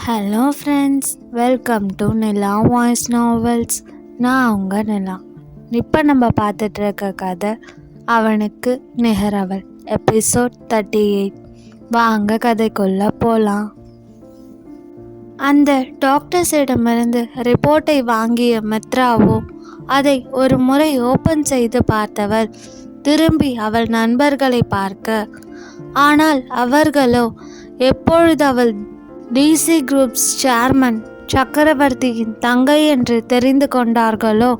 Hello friends, welcome to Nila voice novels. நான் உங்கள் நிலா. இப்போ நம்ம பார்த்துட்டு இருக்க கதை அவனுக்கு நிகரவள், எபிசோட் 38. வாங்க கதைக்குள்ளே போகலாம். அந்த டாக்டர்ஸிடமிருந்து ரிப்போர்ட்டை வாங்கிய மித்ராவோ அதை ஒரு முறை ஓப்பன் செய்து பார்த்தவள் திரும்பி அவள் நண்பர்களை பார்க்க, ஆனால் அவர்களோ எப்பொழுது அவள் டிசி குரூப்ஸ் சேர்மன் சக்கரவர்த்தியின் தங்கை என்று தெரிந்து கொண்டார்களோ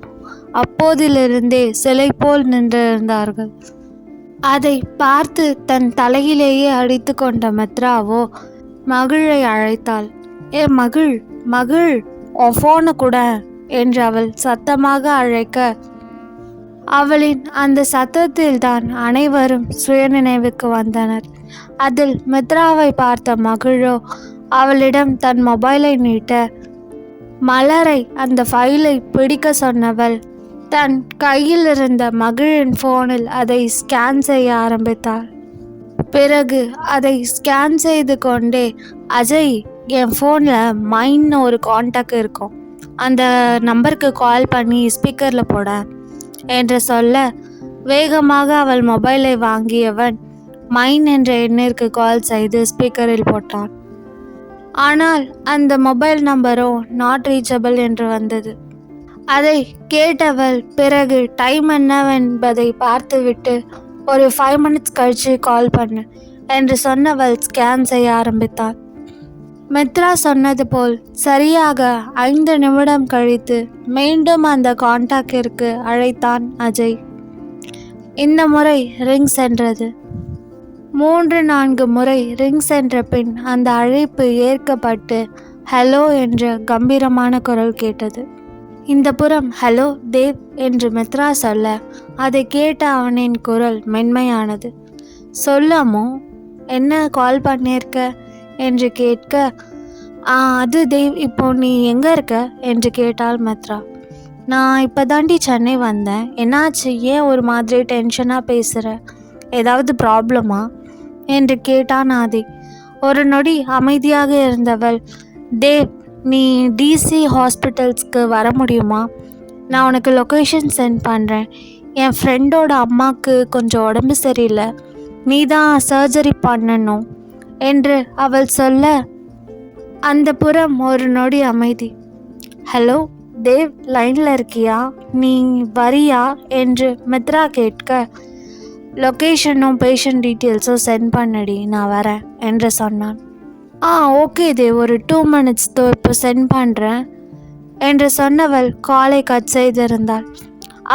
அப்போதிலிருந்தே சிலை போல் நின்றிருந்தார்கள். அதை பார்த்து தன் தலையிலேயே அடித்து கொண்ட மித்ராவோ மகிழை அழைத்தாள். ஏ மகிழ், மகிழ், உன் ஃபோனை கூட என்று அவள் சத்தமாக அழைக்க, அவளின் அந்த சத்தத்தில்தான் அனைவரும் சுயநினைவுக்கு வந்தனர். அதில் மித்ராவை பார்த்த மகிழோ அவளிடம் தன் மொபைலை நீட்ட, மலரை அந்த ஃபைலை பிடிக்க சொன்னவள் தன் கையில் இருந்த மகிழின் ஃபோனில் அதை ஸ்கேன் செய்ய ஆரம்பித்தாள். பிறகு அதை ஸ்கேன் செய்து கொண்டே, அஜய், என் ஃபோனில் மைன்னு ஒரு காண்டாக்ட் இருக்கும், அந்த நம்பருக்கு கால் பண்ணி ஸ்பீக்கரில் போட என்று சொல்ல, வேகமாக அவள் மொபைலை வாங்கியவன் மைன் என்ற எண்ணிற்கு கால் செய்து ஸ்பீக்கரில் போட்டான். ஆனால் அந்த மொபைல் நம்பரோ நாட் ரீச்சபிள் என்று வந்தது. அதை கேட்டவள் பிறகு டைம் என்னவென்பதை பார்த்துவிட்டு, ஒரு 5 minutes கழிச்சு கால் பண்ணு என்று சொன்னவள் ஸ்கேன் செய்ய ஆரம்பித்தாள். மித்ரா சொன்னது போல் சரியாக 5 நிமிடம் கழித்து மீண்டும் அந்த காண்டாக்டிற்கு அழைத்தான் அஜய். இந்த முறை ரிங் சென்றது. 3-4 முறை ரிங் சென்ற பின் அந்த அழைப்பு ஏற்கப்பட்டு ஹலோ என்ற கம்பீரமான குரல் கேட்டது. இந்த புறம் ஹலோ தேவ் என்று மித்ரா சொல்ல, அதை கேட்ட அவனின் குரல் மென்மையானது. சொல்லமோ, என்ன கால் பண்ணியிருக்க என்று கேட்க, அது தேவ், இப்போ நீ எங்கே இருக்க என்று கேட்டாள் மித்ரா. நான் இப்போ தாண்டி சென்னை வந்தேன். என்னாச்சு, ஏன் ஒரு மாதிரி டென்ஷனாக பேசுகிற, ஏதாவது ப்ராப்ளமா என்று கேட்டான் ஆதி. ஒரு நொடி அமைதியாக இருந்தவள், தேவ், நீ டிசி ஹாஸ்பிட்டல்ஸ்க்கு வர முடியுமா? நான் உனக்கு லொக்கேஷன் சென்ட் பண்ணுறேன். என் ஃப்ரெண்டோட அம்மாவுக்கு கொஞ்சம் உடம்பு சரியில்லை, நீ தான் சர்ஜரி பண்ணணும் என்று அவள் சொல்ல, அந்த புறம் ஒரு நொடி அமைதி. ஹலோ தேவ், லைனில் இருக்கியா, நீ வரியா என்று மித்ரா கேட்க, லொக்கேஷனும் பேஷண்ட் டீட்டெயில்ஸும் சென்ட் பண்ணடி, நான் வரேன் என்று சொன்னான். ஓகே தேவ், ஒரு 2 minutes இப்போ சென்ட் பண்ணுறேன் என்று சொன்னவள் காலை கட் செய்திருந்தாள்.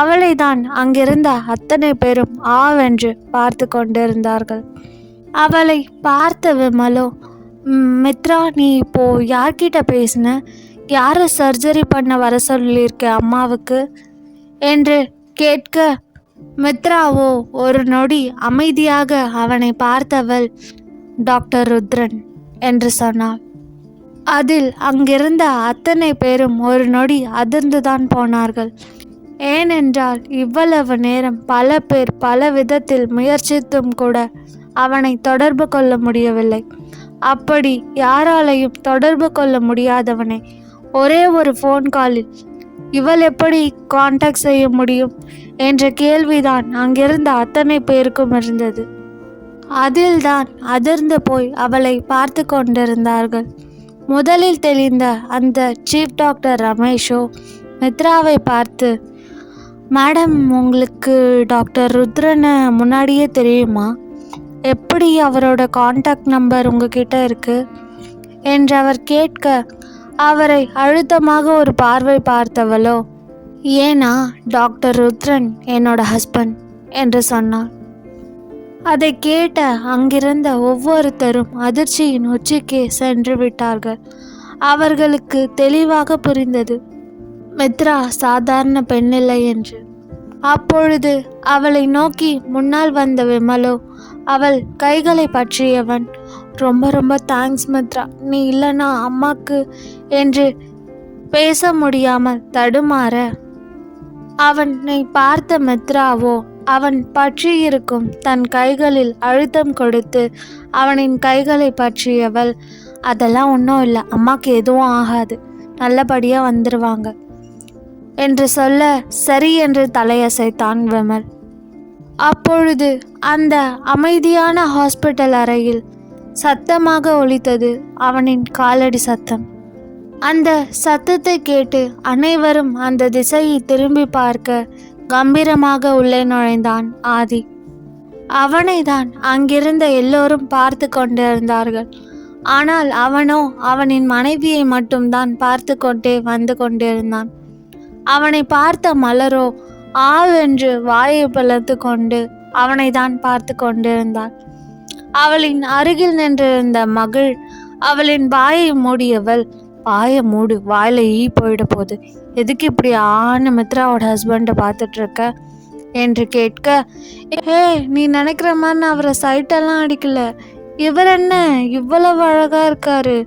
அவளை தான் அங்கிருந்த அத்தனை பேரும் ஆவென்று பார்த்து கொண்டிருந்தார்கள். அவளை பார்த்த விமலோ, மித்ரா, நீ இப்போ யார்கிட்ட பேசின, யாரை சர்ஜரி பண்ண வர சொல்லியிருக்க அம்மாவுக்கு என்று கேட்க, மித்ராவோ ஒரு நொடி அமைதியாக அவனை பார்த்தவள் டாக்டர் ருத்ரன் என்று சொன்னாள். அதில் அங்கிருந்த அத்தனை பேரும் ஒரு நொடி அதிர்ந்துதான் போனார்கள். ஏனென்றால் இவ்வளவு நேரம் பல பேர் பல விதத்தில் முயற்சித்தும் கூட அவனை தொடர்பு கொள்ள முடியவில்லை. அப்படி யாராலையும் தொடர்பு கொள்ள முடியாதவனை ஒரே ஒரு ஃபோன் காலில் இவள் எப்படி காண்டாக்ட் செய்ய முடியும் என்ற கேள்விதான் அங்கிருந்த அத்தனை பேருக்கும் இருந்தது. அதில்தான் அதிர்ந்து போய் அவளை பார்த்து கொண்டிருந்தார்கள். முதலில் தெளிந்த அந்த சீஃப் டாக்டர் ரமேஷோ மித்ராவை பார்த்து, மேடம், உங்களுக்கு டாக்டர் ருத்ரனை முன்னாடியே தெரியுமா? எப்படி அவரோட காண்டாக்ட் நம்பர் உங்ககிட்ட இருக்கு என்று அவர் கேட்க, அவரை அழுத்தமாக ஒரு பார்வை பார்த்தவளோ, ஏனா டாக்டர் ருத்ரன் என்னோட ஹஸ்பண்ட் என்று சொன்னார். அதை கேட்ட அங்கிருந்த ஒவ்வொருத்தரும் அதிர்ச்சியின் உச்சிக்கே சென்று விட்டார்கள். அவர்களுக்கு தெளிவாக புரிந்தது, மித்ரா சாதாரண பெண்ணில்லை என்று. அப்பொழுது அவளை நோக்கி முன்னால் வந்த விமலோ அவள் கைகளை பற்றியவன், ரொம்ப ரொம்ப தேங்க்ஸ் மித்ரா, நீ இல்லைனா அம்மாக்கு என்று பேச முடியாமல் தடுமாற, அவனை பார்த்த மித்ராவோ அவன் பற்றியிருக்கும் தன் கைகளில் அழுத்தம் கொடுத்து அவனின் கைகளை பற்றியவள், அதெல்லாம் ஒன்றும் இல்லை, அம்மாவுக்கு எதுவும் ஆகாது, நல்லபடியாக வந்துடுவாங்க என்று சொல்ல சரி என்று தலையசைத்தான் விமல். அப்பொழுது அந்த அமைதியான ஹாஸ்பிட்டல் அறையில் சத்தமாக ஒலித்தது அவனின் காலடி சத்தம். அந்த சத்தத்தை கேட்டு அனைவரும் அந்த திசையை திரும்பி பார்க்க கம்பீரமாக உள்ளே நுழைந்தான் ஆதி. அவனை தான் அங்கிருந்த எல்லோரும் பார்த்து கொண்டிருந்தார்கள். ஆனால் அவனோ அவனின் மனைவியை மட்டும்தான் பார்த்து கொண்டே வந்து கொண்டிருந்தான். அவனை பார்த்த மலரோ ஆவென்று வாயை பிளந்து கொண்டு அவனை தான் பார்த்து கொண்டிருந்தாள். அவளின் அருகில் நின்றிருந்த மகள் அவளின் வாயை மூடியவள், வாயை மூடு, வாயில ஈ போயிட போகுது, எதுக்கு இப்படி ஆன மித்ராவோட ஹஸ்பண்டை பார்த்துட்டு இருக்க என்று கேட்க, நீ நினைக்கிற மாதிரி நான் அவரை சைட்டெல்லாம் அடிக்கல, இவர் என்ன இவ்வளவு அழகா இருக்காரு,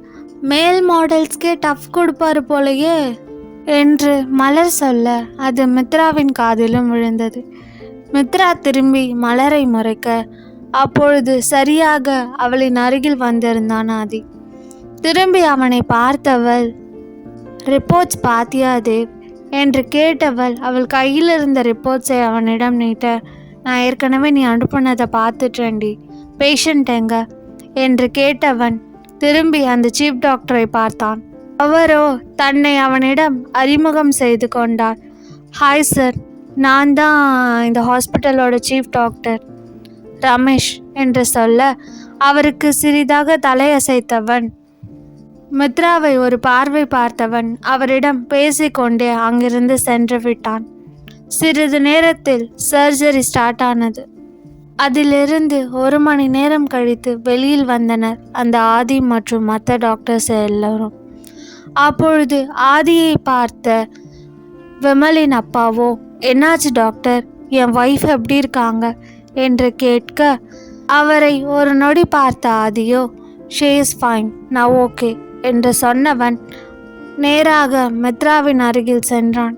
மேல் மாடல்ஸ்க்கே டஃப் கொடுப்பாரு போலையே என்று மலர் சொல்ல அது மித்ராவின் காதிலும் விழுந்தது. மித்ரா திரும்பி மலரை முறைக்க அப்பொழுது சரியாக அவளின் அருகில் வந்திருந்தான் ஆதி. திரும்பி அவனை பார்த்தவள், ரிப்போர்ட்ஸ் பாத்தியா தேவ் என்று கேட்டவள் அவள் கையில் இருந்த ரிப்போர்ட்ஸை அவனிடம் நீட்ட, நான் ஏற்கனவே நீ அனுப்புனதை பார்த்துட்டேன்டி, பேஷண்ட் எங்க என்று கேட்டவன் திரும்பி அந்த சீஃப் டாக்டரை பார்த்தான். அவரோ தன்னை அவனிடம் அறிமுகம் செய்து கொண்டார். ஹாய் சார், நான் தான் இந்த ஹாஸ்பிட்டலோட சீஃப் டாக்டர் ரமேஷ் என்று சொல்ல அவருக்கு சிறிதாக தலையசைத்தவன் மித்ராவை ஒரு பார்வை பார்த்தவன் அவரிடம் பேசிக்கொண்டே அங்கிருந்து சென்று விட்டான். சிறிது நேரத்தில் சர்ஜரி ஸ்டார்ட் ஆனது. அதிலிருந்து 1 மணி நேரம் கழித்து வெளியில் வந்தனர் அந்த ஆதி மற்றும் மற்ற டாக்டர்ஸ் எல்லோரும். அப்பொழுது ஆதியை பார்த்த விமலின் அப்பாவோ, என்னாச்சு டாக்டர், என் ஒய்ஃப் எப்படி இருக்காங்க என்று கேட்க அவரை ஒரு நொடி பார்த்த ஆதியோ, ஷே இஸ் ஃபைன், நான் ஓகே என்று சொன்னவன் நேராக மித்ராவின் அருகில் சென்றான்.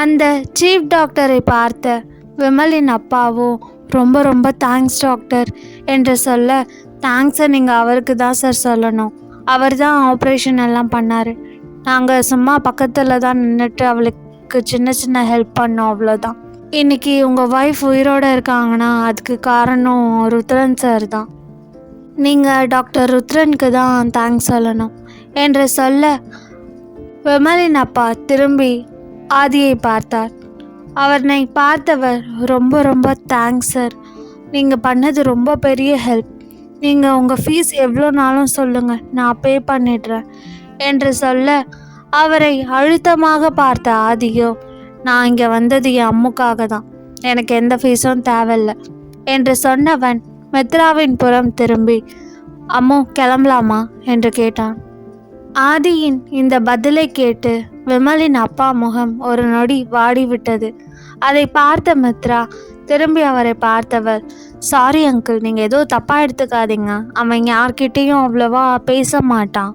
அந்த சீஃப் டாக்டரை பார்த்த விமலின் அப்பாவோ, ரொம்ப ரொம்ப தேங்க்ஸ் டாக்டர் என்று சொல்ல, தேங்க்ஸை நீங்கள் அவருக்கு தான் சார் சொல்லணும், அவர் தான் ஆப்ரேஷன் எல்லாம் பண்ணார், நாங்கள் சும்மா பக்கத்தில் தான் நின்றுட்டு அவளுக்கு சின்ன சின்ன ஹெல்ப் பண்ணோம், அவ்வளோதான். இன்றைக்கி உங்கள் ஒய்ஃப் உயிரோடு இருக்காங்கன்னா அதுக்கு காரணம் ருத்ரன் சார் தான், நீங்கள் டாக்டர் ருத்ரனுக்கு தான் தேங்க்ஸ் சொல்லணும் என்று சொல்ல விமலின் அப்பா திரும்பி ஆதியை பார்த்தார். அவனை பார்த்தவர், ரொம்ப ரொம்ப தேங்க்ஸ் சார், நீங்கள் பண்ணது ரொம்ப பெரிய ஹெல்ப், நீங்கள் உங்கள் ஃபீஸ் எவ்வளோனாலும் சொல்லுங்கள், நான் பே பண்ணிடுறேன் என்று சொல்ல அவரை அழுத்தமாக பார்த்த ஆதியோ, நான் இங்கே வந்தது என் அம்முக்காக தான், எனக்கு எந்த ஃபீஸும் தேவையில்லை என்று சொன்னவன் மித்ராவின் புறம் திரும்பி, அம்மு கிளம்பலாமா என்று கேட்டான். ஆதியின் இந்த பதிலை கேட்டு விமலின் அப்பா முகம் ஒரு நொடி வாடிவிட்டது. அதை பார்த்த மித்ரா திரும்பி அவரை பார்த்தவர், சாரி அங்கிள், நீங்கள் ஏதோ தப்பாக எடுத்துக்காதீங்க, அவன் யார்கிட்டேயும் அவ்வளோவா பேச மாட்டான்,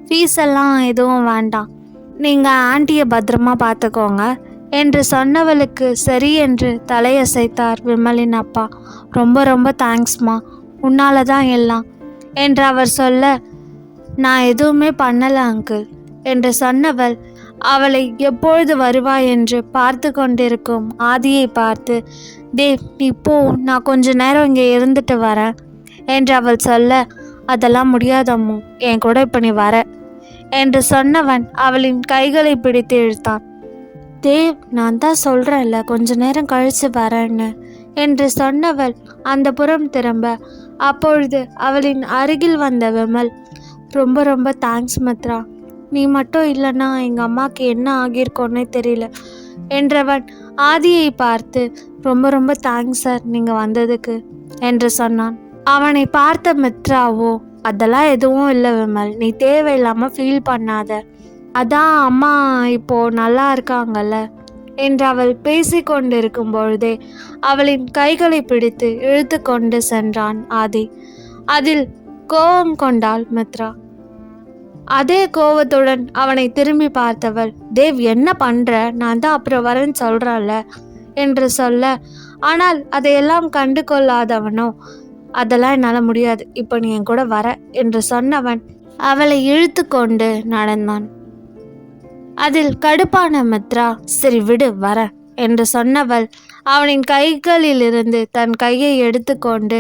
ஃபீஸ் எல்லாம் எதுவும் வேண்டாம், நீங்கள் ஆண்டியை பத்திரமா பார்த்துக்கோங்க என்று சொன்னவளுக்கு சரி என்று தலையசைத்தார் விமலின் அப்பா. ரொம்ப ரொம்ப தேங்க்ஸ்மா, உன்னால தான் எல்லாம் என்று அவர் சொல்ல, நான் எதுவுமே பண்ணலை அங்கிள் என்று சொன்னவள் அவளை எப்பொழுது வருவாய் என்று பார்த்து கொண்டிருக்கும் ஆதியை பார்த்து, தேவ் நீ போ, நான் கொஞ்ச நேரம் இங்கே இருந்துட்டு வரேன் என்று அவள் சொல்ல, அதெல்லாம் முடியாதம்மோ, என் கூட இப்போ நீ வர என்று சொன்னவன் அவளின் கைகளை பிடித்து இழுத்தான். தேவ் நான் தான் சொல்கிறேன்ல கொஞ்ச நேரம் கழித்து வரேன்னு என்று சொன்னவள் அந்த புறம் திரும்ப அப்பொழுது அவளின் அருகில் வந்த விமல், ரொம்ப ரொம்ப தேங்க்ஸ் மித்ரா, நீ மட்டும் இல்லைன்னா எங்கள் அம்மாவுக்கு என்ன ஆகியிருக்கோன்னே தெரியல என்றவன் ஆதியை பார்த்து, ரொம்ப ரொம்ப தேங்க்ஸ் சார் நீங்கள் வந்ததுக்கு என்று சொன்னான். அவனை பார்த்த மித்ராவோ, அதெல்லாம் எதுவும் இல்லை விமல், நீ தேவையில்லாமல் ஃபீல் பண்ணாத, அதான் அம்மா இப்போது நல்லா இருக்காங்கல்ல என்று அவள் பேசி கொண்டிருக்கும் பொழுதே அவளின் கைகளை பிடித்து இழுத்து கொண்டு சென்றான் ஆதி. அதில் கோபம் கொண்டாள் மித்ரா. அதே கோபத்துடன் அவனை திரும்பி பார்த்தவள், தேவ் என்ன பண்ணுற, நான் தான் அப்புறம் வரேன்னு சொல்கிறேன்ல என்று சொல்ல, ஆனால் அதையெல்லாம் கண்டு கொள்ளாதவனோ, அதெல்லாம் என்னால் முடியாது, இப்போ நீ என் கூட வர என்று சொன்னவன் அவளை இழுத்து கொண்டு நடந்தான். அதில் கடுப்பான மித்ரா, சரி விடு வர என்று சொன்னவள் அவனின் கைகளிலிருந்து தன் கையை எடுத்துக்கொண்டு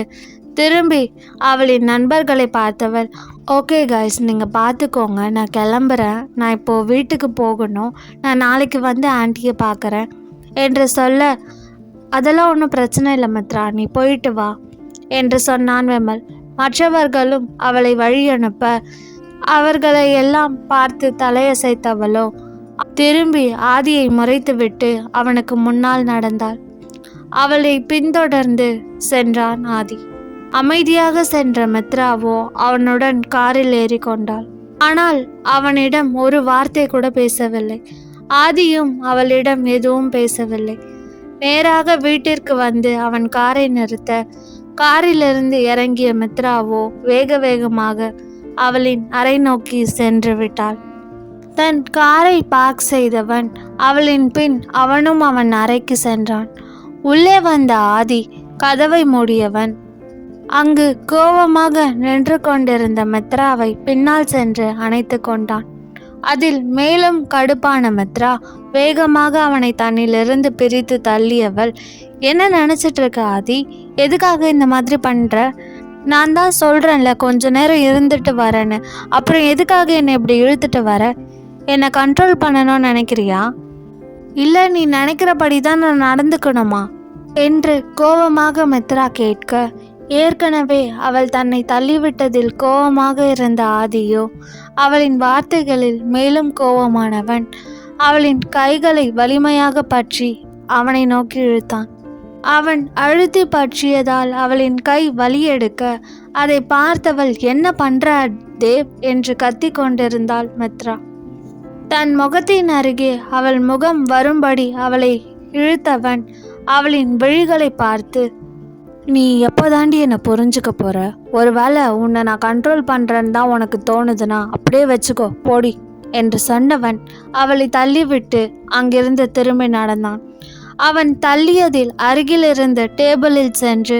திரும்பி அவளின் நண்பர்களை பார்த்தவள், ஓகே கைஸ், நீங்கள் பார்த்துக்கோங்க, நான் கிளம்புறேன், நான் இப்போது வீட்டுக்கு போகணும், நான் நாளைக்கு வந்து ஆண்டியை பார்க்குறேன் என்று சொல்ல, அதெல்லாம் ஒன்றும் பிரச்சனை இல்லை மித்ரா, நீ போயிட்டு வா என்று சொன்னான் விமல். மற்றவர்களும் அவளை வழி அனுப்ப அவர்களை எல்லாம் பார்த்து தலையசைத்தவளோ திரும்பி ஆதியை முறைத்துவிட்டு அவனுக்கு முன்னால் நடந்தாள். அவளை பின்தொடர்ந்து சென்றான் ஆதி. அமைதியாக சென்ற மித்ராவோ அவனுடன் காரில் ஏறி கொண்டாள். ஆனால் அவனிடம் ஒரு வார்த்தை கூட பேசவில்லை. ஆதியும் அவளிடம் எதுவும் பேசவில்லை. நேராக வீட்டிற்கு வந்து அவன் காரை நிறுத்த காரிலிருந்து இறங்கிய மித்ராவோ வேக வேகமாக அவளின் அறை நோக்கி சென்று விட்டாள். தன் காரை பார்க் செய்தவன் அவளின் பின் அவனும் அவன் அறைக்கு சென்றான். உள்ளே வந்த ஆதி கதவை மூடியவன் அங்கு கோபமாக நின்று கொண்டிருந்த மித்ராவை பின்னால் சென்று அணைத்து கொண்டான். அதில் மேலும் கடுப்பான மித்ரா வேகமாக அவனை தன்னிலிருந்து பிரித்து தள்ளியவள், என்ன நினச்சிட்டு இருக்க ஆதி, எதுக்காக இந்த மாதிரி பண்ணுற? நான் தான் சொல்கிறேன்ல கொஞ்ச நேரம் இருந்துட்டு வரேன்னு, அப்புறம் எதுக்காக என்னை இப்படி இழுத்துட்டு வர? என்னை கண்ட்ரோல் பண்ணணும்னு நினைக்கிறியா? இல்லை நீ நினைக்கிறபடி தான் நான் நடந்துக்கணுமா என்று கோபமாக மித்ரா கேட்க, ஏற்கனவே அவள் தன்னை தள்ளிவிட்டதில் கோபமாக இருந்த ஆதியோ அவளின் வார்த்தைகளில் மேலும் கோபமானவன் அவளின் கைகளை வலிமையாக பற்றி அவனை நோக்கி இழுத்தான். அவன் அழுத்தி பற்றியதால் அவளின் கை வலியெடுக்க அதை பார்த்தவள், என்ன பண்ற தேவ் என்று கத்தி கொண்டிருந்தாள் மித்ரா. தன் முகத்தின் அருகே அவள் முகம் வரும்படி அவளை இழுத்தவன் அவளின் விழிகளை பார்த்து, நீ எப்போதாண்டி என்னை புரிஞ்சுக்க போற? ஒருவேளை உன்னை நான் கண்ட்ரோல் பண்ணுறேன்னு தான் உனக்கு தோணுதுன்னா அப்படியே வச்சுக்கோ, போடி என்று சொன்னவன் அவளை தள்ளிவிட்டு அங்கிருந்து திரும்பி நடந்தான். அவன் தள்ளியதில் அருகில் இருந்த டேபிளில் சென்று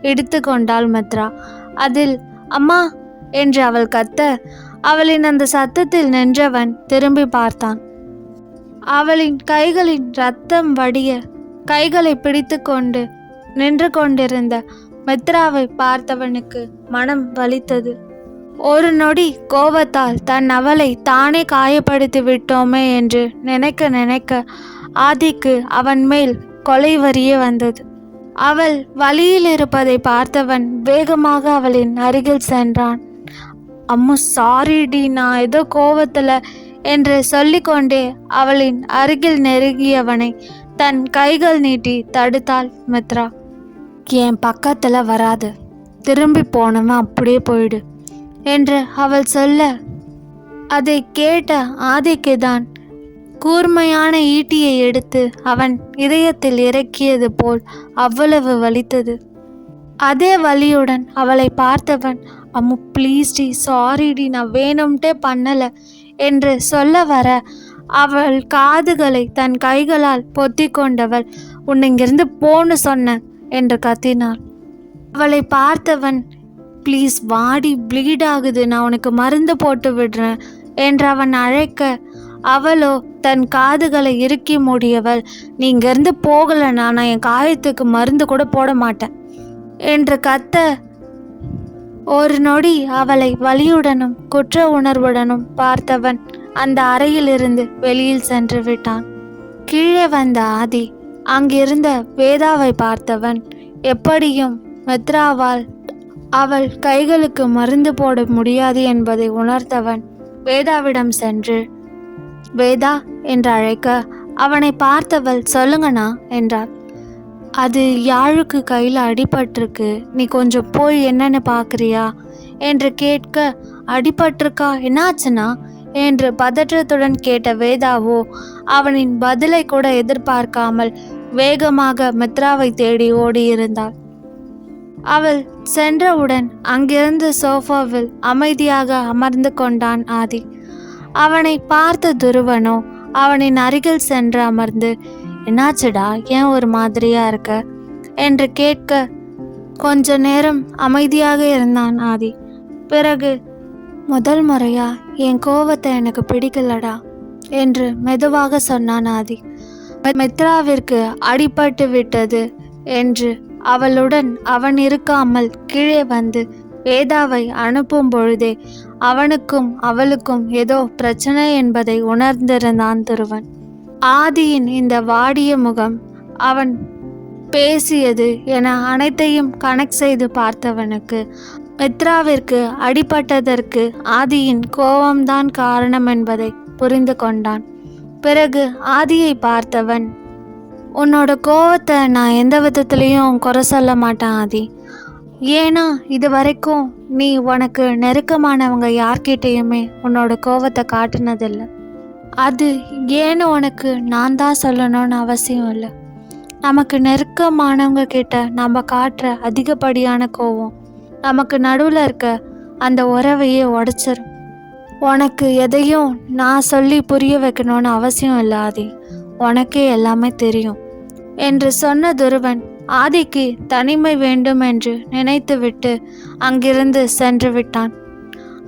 இடித்து கொண்டாள் மித்ரா. அதில் அம்மா என்று அவள் கத்த, அவளின் அந்த சத்தத்தில் நின்றவன் திரும்பி பார்த்தான். அவளின் கைகளின் ரத்தம் வடிய கைகளை பிடித்து கொண்டு நின்று கொண்டிருந்த மித்ராவை பார்த்தவனுக்கு மனம் வலித்தது. ஒரு நொடி கோபத்தால் தன் அவளை தானே காயப்படுத்தி விட்டோமே என்று நினைக்க நினைக்க ஆதிக்கு அவன் மேல் கொலை வரிய வந்தது. அவள் வழியில் இருப்பதை பார்த்தவன் வேகமாக அவளின் அருகில் சென்றான். அம்மு சாரிடி, நான் ஏதோ கோவத்தில் என்று சொல்லிக்கொண்டே அவளின் அருகில் நெருங்கியவனை தன் கைகள் நீட்டி தடுத்தாள் மித்ரா. என் பக்கத்தில் வராது, திரும்பி போனவன் அப்படியே போயிடு என்று அவள் சொல்ல, அதை கேட்ட ஆதிக்குதான் கூர்மையான ஈட்டியை எடுத்து அவன் இதயத்தில் இறக்கியது போல் அவ்வளவு வலித்தது. அதே வலியுடன் அவளை பார்த்தவன், அம்மு ப்ளீஸ்டி, சாரிடி, நான் வேணும்ட்டே பண்ணலை என்று சொல்ல வர அவள் காதுகளை தன் கைகளால் பொத்தி கொண்டவள், உன்னை இங்கிருந்து போன்னு சொன்ன என்று கத்தினாள். அவளை பார்த்தவன், ப்ளீஸ் வாடி, ப்ளீட் ஆகுது, நான் உனக்கு மருந்து போட்டு விடுறேன் என்று அவன் அழைக்க, அவளோ தன் காதுகளை இறுக்கி மூடியவள், நீ இங்கேருந்து போகலைன்னா நான் என் காயத்துக்கு மருந்து கூட போட மாட்டேன் என்று கத்த, ஒரு நொடி அவளை வலியுடனும் குற்ற உணர்வுடனும் பார்த்தவன் அந்த அறையிலிருந்து வெளியில் சென்று விட்டான். கீழே வந்த ஆதி அங்கிருந்த வேதாவை பார்த்தவன், எப்படியும் மித்ராவால் அவள் கைகளுக்கு மருந்து போட முடியாது என்பதை உணர்த்தவன் வேதாவிடம் சென்று வேதா என்று அழைக்க, அவனை பார்த்தவள், சொல்லுங்கண்ணா என்றாள். அது யாழுக்கு கையில் அடிபட்டிருக்கு, நீ கொஞ்சம் போய் என்னன்னு பார்க்குறியா என்று கேட்க, அடிபட்டிருக்கா, என்னாச்சுன்னா என்று பதற்றத்துடன் கேட்ட வேதாவோ அவனின் பதிலை கூட எதிர்பார்க்காமல் வேகமாக மித்ராவை தேடி ஓடியிருந்தாள். அவள் சென்றவுடன் அங்கிருந்து சோஃபாவில் அமைதியாக அமர்ந்து கொண்டான் ஆதி. அவனை பார்த்த துருவனோ அவனின் அருகில் சென்று அமர்ந்து, என்னாச்சுடா, ஏன் ஒரு மாதிரியா இருக்க என்று கேட்க கொஞ்ச நேரம் அமைதியாக இருந்தான் ஆதி. பிறகு, முதல் முறையா என் கோவத்தை எனக்கு பிடிக்கலடா என்று மெதுவாக சொன்னான் ஆதி. மித்ராவிற்கு அடிபட்டு விட்டது என்று அவளுடன் அவன் இருக்காமல் கீழே வந்து வேதாவை அனுப்பும் பொழுதே அவனுக்கும் அவளுக்கும் ஏதோ பிரச்சனை என்பதை உணர்ந்திருந்தான் துருவன். ஆதியின் இந்த வாடிய முகம், அவன் பேசியது என அனைத்தையும் கனெக்ட் செய்து பார்த்தவனுக்கு மித்ராவிற்கு அடிபட்டதற்கு ஆதியின் கோபம்தான் காரணம் என்பதை புரிந்து கொண்டான். பிறகு ஆதியை பார்த்தவன், உன்னோட கோவத்தை நான் எந்த விதத்துலேயும் குறை சொல்ல மாட்டேன் ஆதி. ஏன்னா இது வரைக்கும் நீ உனக்கு நெருக்கமானவங்க யார்கிட்டையுமே உன்னோட கோவத்தை காட்டினதில்லை. அது ஏன்னு உனக்கு நான் தான் சொல்லணும்னு அவசியம் இல்லை. நமக்கு நெருக்கமானவங்க கிட்ட நம்ம காட்டுற அதிகப்படியான கோவம் நமக்கு நடுவில் இருக்க அந்த உறவையே உடைச்சிரும். உனக்கு எதையும் நான் சொல்லி புரிய வைக்கணும்னு அவசியம் இல்லை ஆதி, உனக்கே எல்லாமே தெரியும் என்று சொன்ன துருவன் ஆதிக்கு தனிமை வேண்டும் என்று நினைத்துவிட்டு அங்கிருந்து சென்று விட்டான்.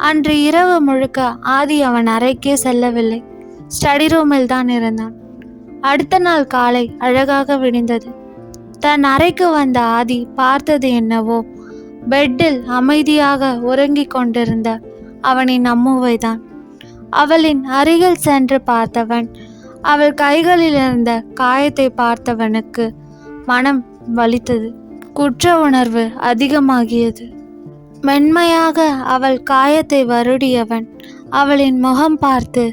அன்று இரவு முழுக்க ஆதி அவன் அறைக்கே செல்லவில்லை, ஸ்டடி ரூமில் தான் இருந்தான். அடுத்த நாள் காலை அழகாக விடிந்தது. தன் அறைக்கு வந்த ஆதி பார்த்தது என்னவோ, பெட்டில் அமைதியாக உறங்கிக் கொண்டிருந்த அவனின் அம்முவைதான். அவளின் அருகில் சென்று பார்த்தவன் அவள் கைகளில் இருந்த காயத்தை பார்த்தவனுக்கு மனம் வலித்தது. குற்ற உணர்வு அதிகமாகியது. மென்மையாக அவள் காயத்தை வருடியவன் அவளின் முகம் பார்த்து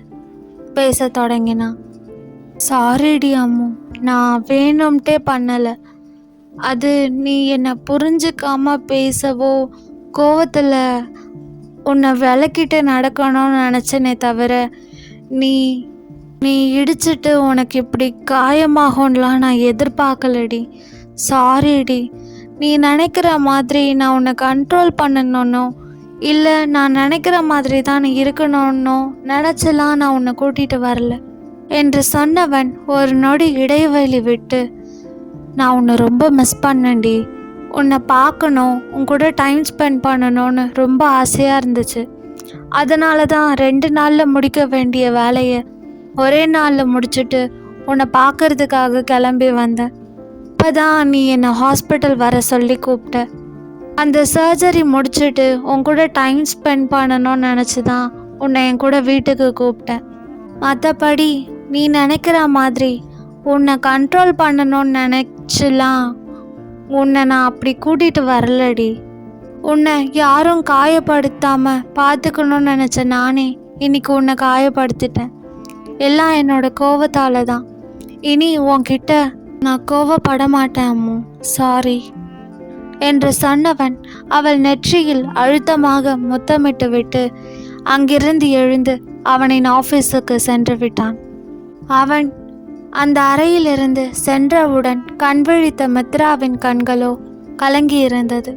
பேசத் தொடங்கினான். சாரிடி அம்மு, நான் வேணும்ட்டே பண்ணலை. அது நீ என்னை புரிஞ்சுக்காம பேசவோ கோவத்தில் உன்னை விளக்கிட்டு நடக்கணும்னு நினச்சனே தவிர நீ நீ இடிச்சிட்டு உனக்கு இப்படி காயமாகும்லாம் நான் எதிர்பார்க்கலடி. சாரிடி. நீ நினைக்கிற மாதிரி நான் உன்னை கண்ட்ரோல் பண்ணணுன்னோ இல்லை நான் நினைக்கிற மாதிரி தான் நீ இருக்கணும்னோ நினச்சலாம் நான் உன்னை கூட்டிகிட்டு வரல என்று சொன்னவன் ஒரு நொடி இடைவெளி விட்டு, நான் உன்னை ரொம்ப மிஸ் பண்ணேன்டி. உன்னை பார்க்கணும், உன் கூட டைம் ஸ்பெண்ட் பண்ணணும்னு ரொம்ப ஆசையாக இருந்துச்சு. அதனால தான் 2 நாளில் முடிக்க வேண்டிய வேலையை ஒரே நாளில் முடிச்சுட்டு உன்னை பார்க்கறதுக்காக கிளம்பி வந்தேன். இப்போ தான் நீ என்னை ஹாஸ்பிட்டல் வர சொல்லி கூப்பிட்ட. அந்த சர்ஜரி முடிச்சுட்டு உன் கூட டைம் ஸ்பெண்ட் பண்ணணும்னு நினச்சி தான் உன்னை என் கூட வீட்டுக்கு கூப்பிட்டேன். மற்றபடி நீ நினைக்கிற மாதிரி உன்னை கண்ட்ரோல் பண்ணணும்னு நினச்சிலாம் உன்னை நான் அப்படி கூட்டிகிட்டு வரலடி. உன்னை யாரும் காயப்படுத்தாமல் பார்த்துக்கணும்னு நினச்ச நானே இன்னைக்கு உன்னை காயப்படுத்திட்டேன். எல்லாம் என்னோட கோவத்தால் தான். இனி உன்கிட்ட நான் கோவப்பட மாட்டேன் அம்மு, சாரி என்று சொன்னவன் அவள் நெற்றியில் அழுத்தமாக முத்தமிட்டு விட்டு அங்கிருந்து எழுந்து அவனின் ஆஃபீஸுக்கு சென்று விட்டான். அவன் அந்த அறையிலிருந்து சென்றவுடன் கண்விழித்த மித்ராவின் கண்களோ கலங்கியிருந்தது.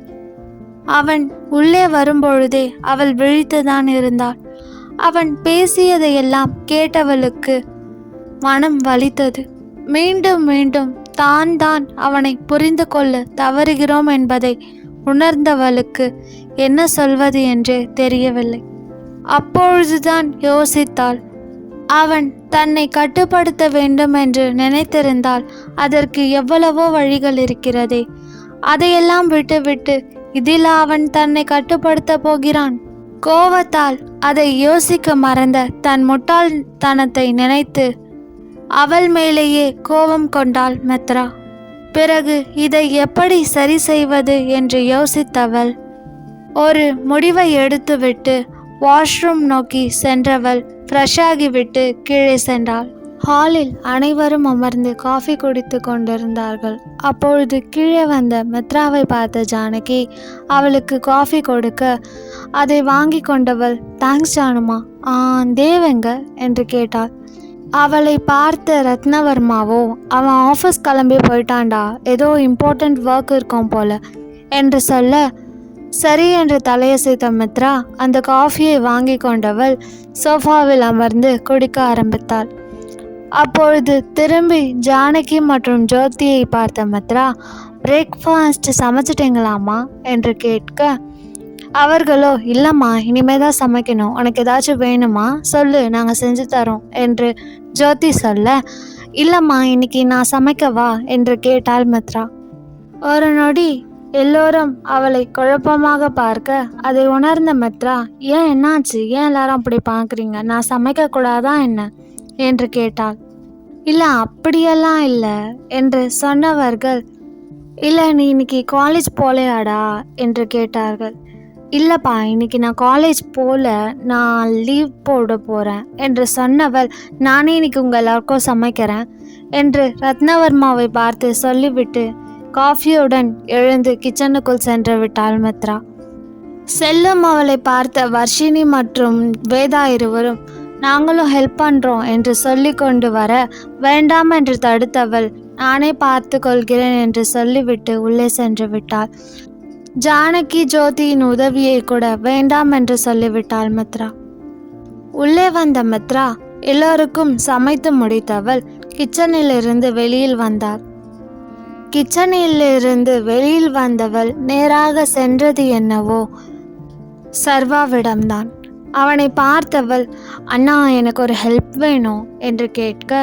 அவன் உள்ளே வரும்பொழுதே அவள் விழித்துதான் இருந்தாள். அவன் பேசியதையெல்லாம் கேட்டவளுக்கு மனம் வலித்தது. மீண்டும் மீண்டும் தான் அவனை புரிந்து கொள்ள தவறுகிறோம் என்பதை உணர்ந்தவளுக்கு என்ன சொல்வது என்றே தெரியவில்லை. அப்பொழுதுதான் யோசித்தாள், அவன் தன்னை கட்டுப்படுத்த வேண்டும் என்று நினைத்திருந்தால் அதற்கு எவ்வளவோ வழிகள் இருக்கிறதே. அதையெல்லாம் விட்டுவிட்டு இதில் அவன் தன்னை கட்டுப்படுத்த போகிறான். கோவத்தால் அதை யோசிக்க மறந்த தன் முட்டாள்தனத்தை நினைத்து அவள் மேலேயே கோபம் கொண்டாள் மித்ரா. பிறகு இதை எப்படி சரி செய்வது என்று யோசித்தவள் ஒரு முடிவை எடுத்துவிட்டு வாஷ்ரூம் நோக்கி சென்றவள் ஃப்ரெஷ்ஷாகிவிட்டு கீழே சென்றாள். ஹாலில் அனைவரும் அமர்ந்து காஃபி குடித்து கொண்டிருந்தார்கள். அப்பொழுது கீழே வந்த மித்ராவை பார்த்த ஜானகி அவளுக்கு காஃபி கொடுக்க அதை வாங்கி கொண்டவள், தேங்க்ஸ் ஜானுமா, தேவங்க என்று கேட்டாள். அவளை பார்த்த ரத்னவர்மாவோ, அவன் ஆஃபீஸ் கிளம்பி போயிட்டான்டா, ஏதோ இம்பார்ட்டண்ட் ஒர்க் இருக்கும் போல என்று சொல்ல, சரி என்று தலையசைத்த மித்ரா அந்த காஃபியை வாங்கி கொண்டவள் சோஃபாவில் அமர்ந்து குடிக்க ஆரம்பித்தாள். அப்பொழுது திரும்பி ஜானகி மற்றும் ஜோதியை பார்த்த மித்ரா, பிரேக்ஃபாஸ்ட் சமைச்சிட்டிங்களாமா என்று கேட்க, அவர்களோ, இல்லைம்மா, இனிமே தான் சமைக்கணும், உனக்கு ஏதாச்சும் வேணுமா சொல்லு, நாங்கள் செஞ்சு தரோம் என்று ஜோதி சொல்ல, இல்லைம்மா, இன்னைக்கு நான் சமைக்கவா என்று கேட்டாள் மித்ரா. ஒரு நொடி எல்லோரும் அவளை குழப்பமாக பார்க்க அதை உணர்ந்த மித்ரா, ஏன், என்னாச்சு, ஏன் எல்லாரும் அப்படி பார்க்குறீங்க, நான் சமைக்க கூடாதா என்ன என்று கேட்டாள். இல்லை, அப்படியெல்லாம் இல்லை என்று சொன்னவர்கள், இல்லை, நீ இன்னைக்கு காலேஜ் போகலையாடா என்று கேட்டார்கள். இல்லைப்பா, இன்னைக்கு நான் காலேஜ் போகல, நான் லீவ் போட போகிறேன் என்று சொன்னவள், நானே இன்னைக்கு உங்கள் எல்லாருக்கும் சமைக்கிறேன் என்று ரத்னவர்மாவை பார்த்து சொல்லிவிட்டு காஃபியுடன் எழுந்து கிச்சனுக்குள் சென்று விட்டாள் மித்ரா. செல்லும் அவளை பார்த்த வர்ஷினி மற்றும் வேதா இருவரும், நாங்களும் ஹெல்ப் பண்ணுறோம் என்று சொல்லி கொண்டு வர, வேண்டாம் என்று தடுத்தவள், நானே பார்த்து கொள்கிறேன் என்று சொல்லிவிட்டு உள்ளே சென்று விட்டாள். ஜானகி ஜோதியின் உதவியை கூட வேண்டாம் என்று சொல்லிவிட்டாள் மித்ரா. உள்ளே வந்த மித்ரா எல்லோருக்கும் சமைத்து முடித்தவள் கிச்சனிலிருந்து வெளியில் வந்தாள். கிச்சனிலிருந்து வெளியில் வந்தவள் நேராக சென்றது என்னவோ சர்வாவிடம்தான். அவனை பார்த்தவள், அண்ணா, எனக்கு ஒரு ஹெல்ப் வேணும் என்று கேட்க,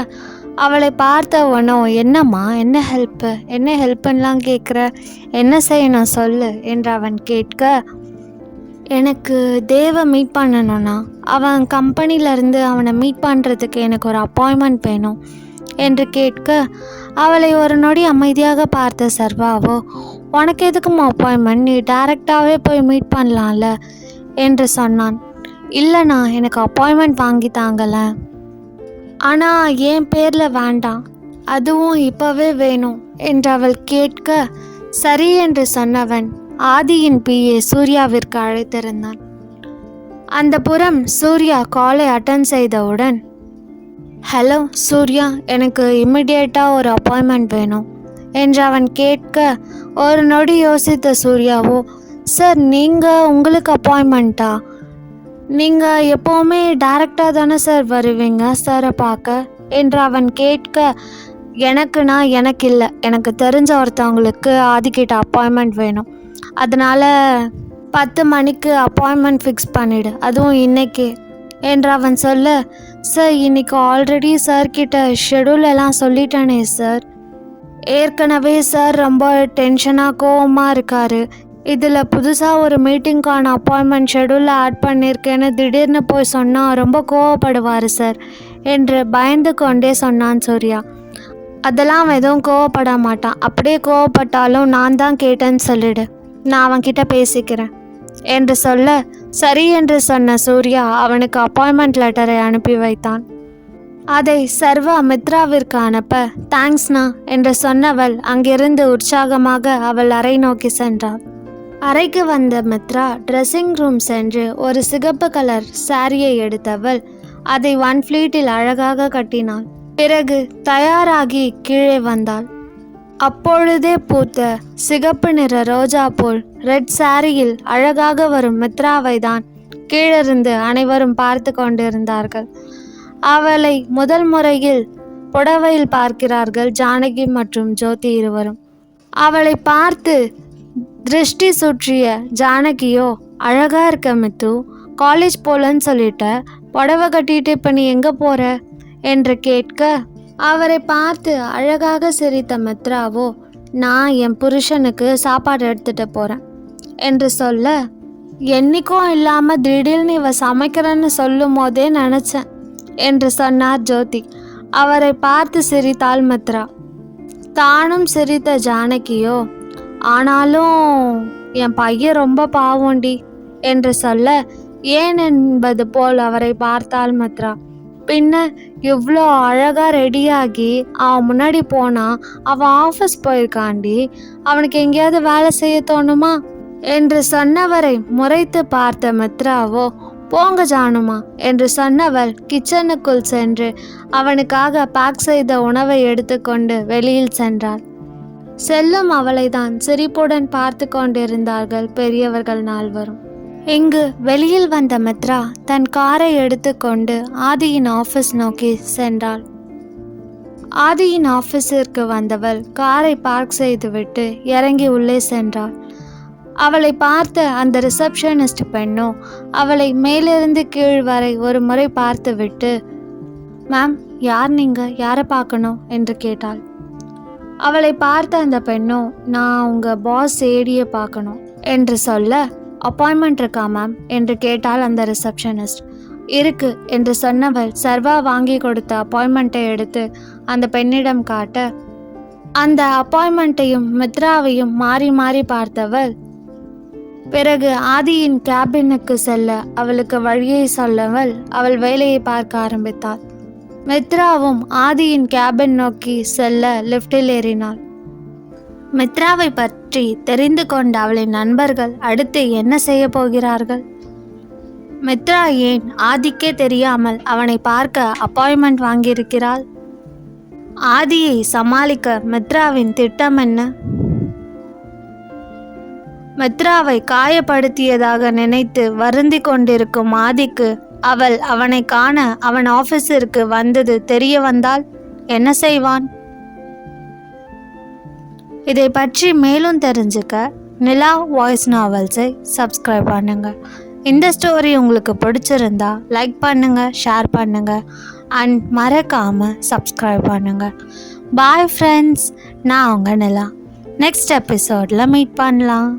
அவளை பார்த்தவனோ, என்னம்மா, என்ன ஹெல்ப்புன்னெலாம் கேட்குற, என்ன செய்யணும் சொல்லு என்று அவன் கேட்க, எனக்கு தேவை மீட் பண்ணணும்னா, அவன் கம்பெனிலேருந்து அவனை மீட் பண்ணுறதுக்கு எனக்கு ஒரு அப்பாயின்மெண்ட் வேணும் என்று கேட்க, அவளை ஒரு நொடி அமைதியாக பார்த்த சர்வாவோ, உனக்கு எதுக்குமா அப்பாயின்மெண்ட், நீ டைரெக்டாகவே போய் மீட் பண்ணலாம்ல என்று சொன்னான். இல்லைண்ணா, எனக்கு அப்பாயின்மெண்ட் வாங்கி தாங்கலை, ஆனால் என் பேரில் வேண்டாம், அதுவும் இப்போவே வேணும் என்று அவள் கேட்க, சரி என்று சொன்னவன் ஆதியின் பிஏ சூர்யாவிற்கு அழைத்திருந்தான். அந்த புறம் சூர்யா காலை அட்டன் செய்தவுடன், ஹலோ சூர்யா, எனக்கு இம்மிடியேட்டாக ஒரு அப்பாயின்மெண்ட் வேணும் என்று அவன் கேட்க, ஒரு நொடி யோசித்த சூர்யாவோ, சார், நீங்கள் உங்களுக்கு அப்பாயின்மெண்ட்டா, நீங்கள் எப்போவுமே டைரெக்டாக தானே சார் வருவீங்க சாரை பார்க்க என்று அவன் கேட்க, எனக்கு இல்லை, எனக்கு தெரிஞ்ச ஒருத்தவங்களுக்கு ஆதிக்கிட்ட அப்பாயின்மெண்ட் வேணும், அதனால் 10 மணிக்கு அப்பாயின்மெண்ட் ஃபிக்ஸ் பண்ணிவிடு, அதுவும் இன்றைக்கே என்று அவன் சொல்ல, சார், இன்றைக்கி ஆல்ரெடி சார்கிட்ட ஷெடியூல் எல்லாம் சொல்லிட்டேனே சார், ஏற்கனவே சார் ரொம்ப டென்ஷனாக கோவமாக இருக்கார், இதில் புதுசாக ஒரு மீட்டிங்க்கான அப்பாயின்மெண்ட் ஷெடியூலில் ஆட் பண்ணியிருக்கேன்னு திடீர்னு போய் சொன்னால் ரொம்ப கோவப்படுவார் சார் என்று பயந்து கொண்டே சொன்னான் சூர்யா. அதெல்லாம் எதுவும் கோவப்பட மாட்டான், அப்படியே கோவப்பட்டாலும் நான் தான் கேட்டேன்னு சொல்லிடு, நான் அவன்கிட்ட பேசிக்கிறேன் என்று சொல்ல, சரி என்று சொன்ன சூர்யா அவனுக்கு அப்பாயின்மெண்ட் லெட்டரை அனுப்பி வைத்தான். அதை சர்வா மித்ராவிற்கு அனுப்ப, தேங்க்ஸ்ண்ணா என்று சொன்னவள் அங்கிருந்து உற்சாகமாக அவள் அறை நோக்கி சென்றாள். அறைக்கு வந்த மித்ரா ட்ரெஸ்ஸிங் ரூம் சென்று ஒரு சிகப்பு கலர் சாரியை எடுத்தவள் அதை 1 ஃப்ளீட்டில் அழகாக கட்டினாள். பிறகு தயாராகி கீழே வந்தாள். அப்பொழுதே பூத்த சிகப்பு நிற ரோஜா போல் ரெட் சாரியில் அழகாக வரும் மித்ராவை தான் கீழிருந்து அனைவரும் பார்த்து கொண்டிருந்தார்கள். அவளை முதல் முறையில் புடவையில் பார்க்கிறார்கள் ஜானகி மற்றும் ஜோதி இருவரும். அவளை பார்த்து திருஷ்டி சுற்றிய ஜானகியோ, அழகா இருக்க மித்து, காலேஜ் போலன்னு சொல்லிட்ட, புடவை கட்டிட்டு இப்போ நீ எங்கே போகிற என்று கேட்க, அவரை பார்த்து அழகாக சிரித்த மித்ராவோ, நான் என் புருஷனுக்கு சாப்பாடு எடுத்துகிட்டு போகிறேன் என்று சொல்ல, என்றைக்கும் இல்லாமல் திடீர்னு இவ சமைக்கிறேன்னு சொல்லும் போதே நினச்சேன் என்று சொன்னார் ஜோதி. அவரை பார்த்து சிரித்தாள் மித்ரா. தானும் சிரித்த ஜானகியோ, ஆனாலும் என் பையன் ரொம்ப பாவண்டி என்று சொல்ல, ஏன் என்பது போல் அவரை பார்த்தாள் மித்ரா. பின்ன இவ்வளோ அழகாக ரெடியாகி அவன் முன்னாடி போனால் அவன் ஆஃபீஸ் போயிருக்காண்டி, அவனுக்கு எங்கேயாவது வேலை செய்ய தோணுமா என்று சொன்னவரை முறைத்து பார்த்த மித்ராவோ, போங்க ஜானுமா என்று சொன்னவள் கிச்சனுக்குள் சென்று அவனுக்காக பேக் செய்த உணவை எடுத்துக்கொண்டு வெளியில் சென்றாள். செல்லும் அவளை தான் சிரிப்புடன் பார்த்து கொண்டிருந்தார்கள் பெரியவர்கள் 4. இங்கு வெளியில் வந்த மித்ரா தன் காரை எடுத்துக்கொண்டு ஆதியின் ஆஃபீஸ் நோக்கி சென்றாள். ஆதியின் ஆஃபீஸிற்கு வந்தவள் காரை பார்க் செய்துவிட்டு இறங்கி உள்ளே சென்றாள். அவளை பார்த்த அந்த ரிசப்ஷனிஸ்ட் பெண்ணும் அவளை மேலிருந்து கீழ் வரை ஒரு முறை பார்த்து விட்டு, மேம், யார் நீங்க, யாரை பார்க்கணும் என்று கேட்டாள். அவளை பார்த்த அந்த பெண்ணும், நான் உங்கள் பாஸ் ஏடியை பார்க்கணும் என்று சொல்ல, அப்பாயின்மெண்ட் இருக்கா மேம் என்று கேட்டாள் அந்த ரிசப்ஷனிஸ்ட். இருக்கு என்று சொன்னவள் சர்வா வாங்கி கொடுத்த அப்பாயின்மெண்ட்டை எடுத்து அந்த பெண்ணிடம் காட்ட, அந்த அப்பாயின்மெண்ட்டையும் மித்ராவையும் மாறி மாறி பார்த்தவள் பிறகு ஆதியின் கேபினுக்கு செல்ல அவளுக்கு வழியை சொல்லவள் அவள் வேலையை பார்க்க ஆரம்பித்தாள். மித்ராவும் ஆதியின் கேபின் நோக்கி செல்ல லிஃப்டில் ஏறினாள். மித்ராவை பற்றி தெரிந்து கொண்ட அவளின் நண்பர்கள் அடுத்து என்ன செய்ய போகிறார்கள்? மித்ரா ஏன் ஆதிக்கே தெரியாமல் அவனை பார்க்க அப்பாயின்மெண்ட் வாங்கியிருக்கிறாள்? ஆதியை சமாளிக்க மித்ராவின் திட்டம் என்ன? மித்ராவை காயப்படுத்தியதாக நினைத்து வருந்தி கொண்டிருக்கும் ஆதிக்கு அவனை காண அவன் ஆஃபீஸிற்கு வந்தது தெரிய வந்தால் என்ன செய்வான்? இதை பற்றி மேலும் தெரிஞ்சுக்க நிலா வாய்ஸ் நாவல்ஸை சப்ஸ்கிரைப் பண்ணுங்க. இந்த ஸ்டோரி உங்களுக்கு பிடிச்சிருந்தா லைக் பண்ணுங்க, ஷேர் பண்ணுங்க அண்ட் மறக்காம சப்ஸ்கிரைப் பண்ணுங்க. பாய் ஃப்ரெண்ட்ஸ், நான் உங்கள் நிலா. நெக்ஸ்ட் எபிசோடில் மீட் பண்ணலாம்.